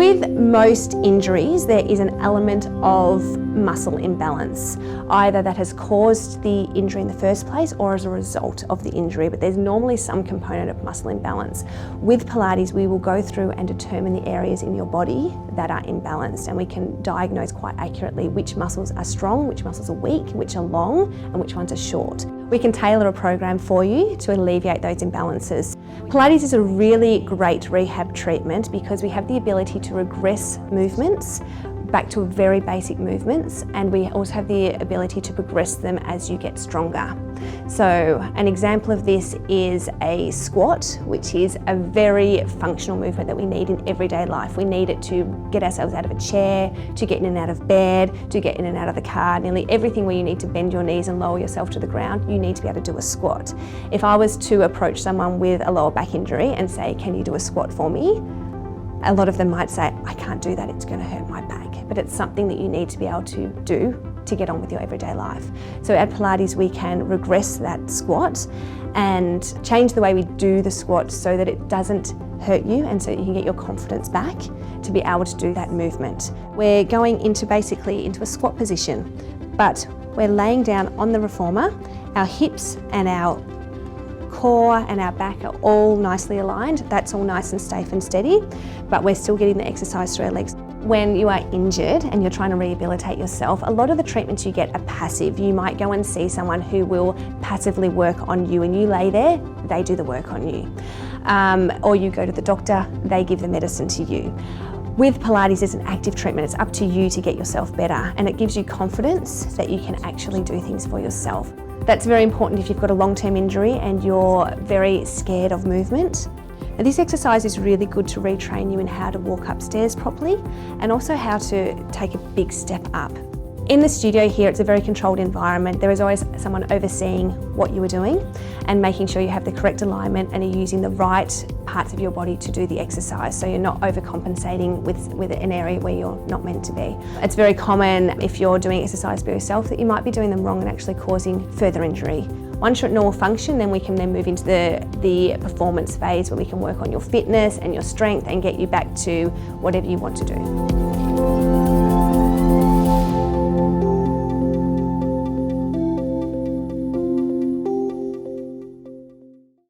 With most injuries, there is an element of muscle imbalance, either that has caused the injury in the first place or as a result of the injury, but there's normally some component of muscle imbalance. With Pilates, we will go through and determine the areas in your body that are imbalanced, and we can diagnose quite accurately which muscles are strong, which muscles are weak, which are long, and which ones are short. We can tailor a program for you to alleviate those imbalances. Pilates is a really great rehab treatment because we have the ability to regress movements back to very basic movements, and we also have the ability to progress them as you get stronger. So an example of this is a squat, which is a very functional movement that we need in everyday life. We need it to get ourselves out of a chair, to get in and out of bed, to get in and out of the car. Nearly everything where you need to bend your knees and lower yourself to the ground, you need to be able to do a squat. If I was to approach someone with a lower back injury and say, can you do a squat for me? A lot of them might say, I can't do that, it's going to hurt my back. But it's something that you need to be able to do to get on with your everyday life. So at Pilates, we can regress that squat and change the way we do the squat so that it doesn't hurt you and so that you can get your confidence back to be able to do that movement. We're going into basically into a squat position, but we're laying down on the reformer. Our hips and our core and our back are all nicely aligned. That's all nice and safe and steady, but we're still getting the exercise through our legs. When you are injured and you're trying to rehabilitate yourself, a lot of the treatments you get are passive. You might go and see someone who will passively work on you, and you lay there, they do the work on you. Or you go to the doctor, they give the medicine to you. With Pilates, it's an active treatment. It's up to you to get yourself better, and it gives you confidence that you can actually do things for yourself. That's very important if you've got a long-term injury and you're very scared of movement. Now, this exercise is really good to retrain you in how to walk upstairs properly and also how to take a big step up. In the studio here, it's a very controlled environment. There is always someone overseeing what you are doing and making sure you have the correct alignment and are using the right parts of your body to do the exercise, so you're not overcompensating with an area where you're not meant to be. It's very common if you're doing exercise by yourself that you might be doing them wrong and actually causing further injury. Once you're at normal function, then we can then move into the performance phase where we can work on your fitness and your strength and get you back to whatever you want to do.